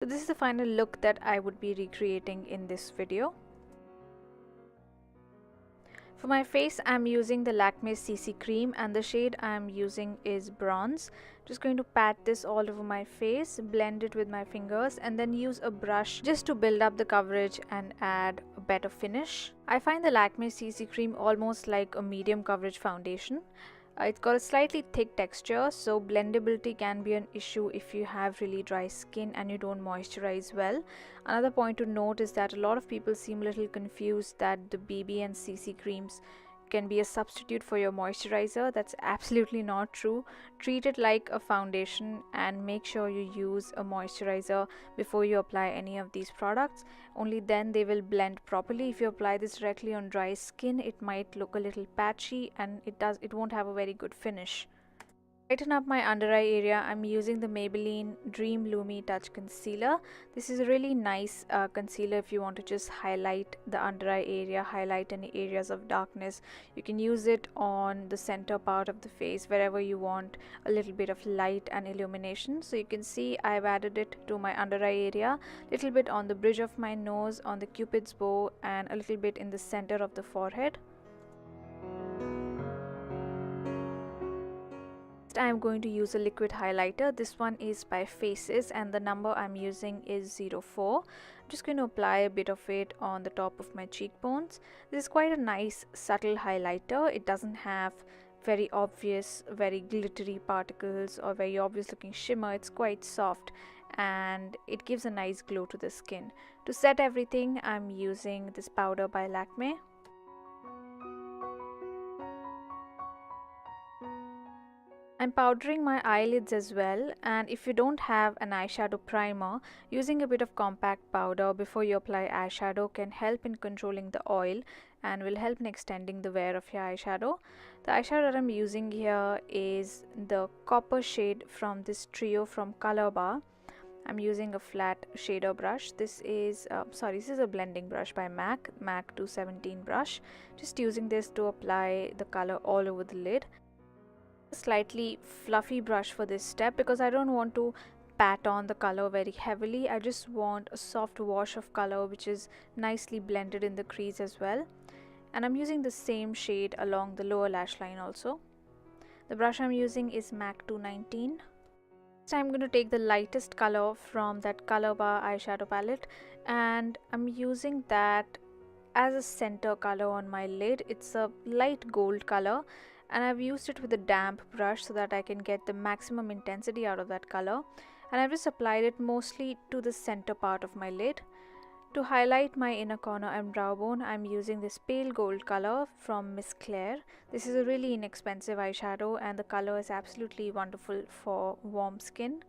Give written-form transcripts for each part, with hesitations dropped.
So this is the final look that I would be recreating in this video. For my face, I'm using the Lakme CC cream and the shade I'm using is bronze. Just going to pat this all over my face, blend it with my fingers, and then use a brush just to build up the coverage and add a better finish. I find the Lakme CC cream almost like a medium coverage foundation. It's got a slightly thick texture, so blendability can be an issue if you have really dry skin and you don't moisturize well. Another point to note is that a lot of people seem a little confused that the BB and CC creams can be a substitute for your moisturizer. That's absolutely not true. Treat it like a foundation and make sure you use a moisturizer before you apply any of these products. Only then they will blend properly. If you apply this directly on dry skin, it might look a little patchy and it won't have a very good finish. Brighten up my under eye area, I'm using the Maybelline Dream Lumi Touch Concealer. This is a really nice concealer if you want to just highlight the under eye area, highlight any areas of darkness. You can use it on the center part of the face wherever you want a little bit of light and illumination. So you can see I've added it to my under eye area, little bit on the bridge of my nose, on the cupid's bow, and a little bit in the center of the forehead. I am going to use a liquid highlighter. This one is by Faces and the number I'm using is 04. I'm just going to apply a bit of it on the top of my cheekbones. This is quite a nice subtle highlighter. It doesn't have very obvious, very glittery particles or very obvious looking shimmer. It's quite soft and it gives a nice glow to the skin. To set everything, I'm using this powder by Lakme. I'm powdering my eyelids as well, and if you don't have an eyeshadow primer, using a bit of compact powder before you apply eyeshadow can help in controlling the oil and will help in extending the wear of your eyeshadow. The eyeshadow that I'm using here is the copper shade from this trio from Color Bar. I'm using a flat shader brush. This is a blending brush by MAC 217 brush. Just using this to apply the color all over the lid. Slightly fluffy brush for this step because I don't want to pat on the color very heavily. I just want a soft wash of color which is nicely blended in the crease as well. And I'm using the same shade along the lower lash line also. The brush I'm using is MAC 219. So I'm going to take the lightest color from that Color Bar eyeshadow palette and I'm using that as a center color on my lid. It's a light gold color and I've used it with a damp brush so that I can get the maximum intensity out of that color, and I've just applied it mostly to the center part of my lid. To highlight my inner corner and brow bone, I'm using this pale gold color from Miss Claire. This is a really inexpensive eyeshadow and the color is absolutely wonderful for warm skin.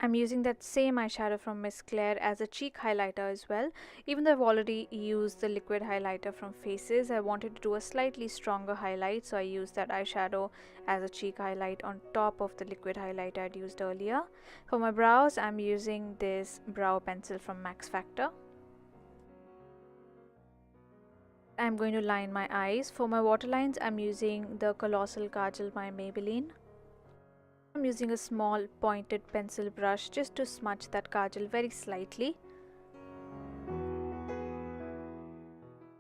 I'm using that same eyeshadow from Miss Claire as a cheek highlighter as well. Even though I've already used the liquid highlighter from Faces, I wanted to do a slightly stronger highlight, so I used that eyeshadow as a cheek highlight on top of the liquid highlighter I'd used earlier. For my brows, I'm using this brow pencil from Max Factor. I'm going to line my eyes. For my waterlines, I'm using the Colossal Kajal by Maybelline. I'm using a small pointed pencil brush just to smudge that kajal very slightly.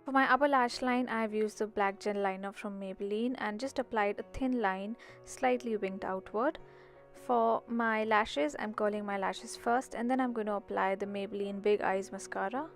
For my upper lash line, I've used the black gel liner from Maybelline and just applied a thin line, slightly winged outward. For my lashes, I'm curling my lashes first and then I'm going to apply the Maybelline Big Eyes Mascara.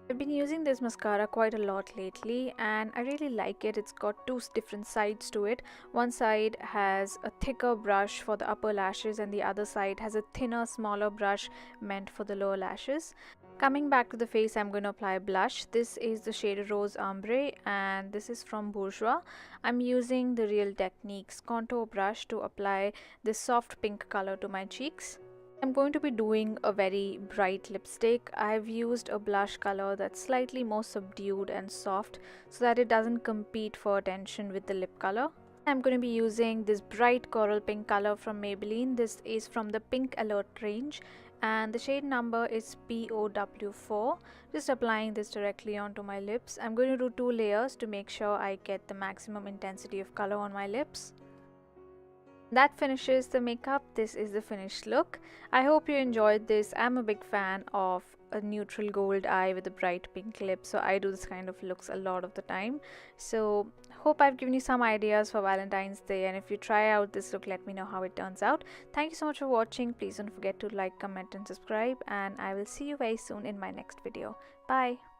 I've been using this mascara quite a lot lately and I really like it. It's got two different sides to it. One side has a thicker brush for the upper lashes and the other side has a thinner, smaller brush meant for the lower lashes. Coming back to the face, I'm going to apply blush. This is the shade Rose Ombre and this is from Bourjois. I'm using the Real Techniques contour brush to apply this soft pink color to my cheeks. I'm going to be doing a very bright lipstick. I've used a blush color that's slightly more subdued and soft so that it doesn't compete for attention with the lip color. I'm going to be using this bright coral pink color from Maybelline. This is from the Pink Alert range and the shade number is POW4. Just applying this directly onto my lips. I'm going to do 2 layers to make sure I get the maximum intensity of color on my lips. That finishes the makeup. This is the finished look. I hope you enjoyed this. I'm a big fan of a neutral gold eye with a bright pink lip, so I do this kind of looks a lot of the time. So hope I've given you some ideas for Valentine's Day, and if you try out this look, let me know how it turns out. Thank you so much for watching. Please don't forget to like, comment and subscribe, and I will see you very soon in my next video. Bye.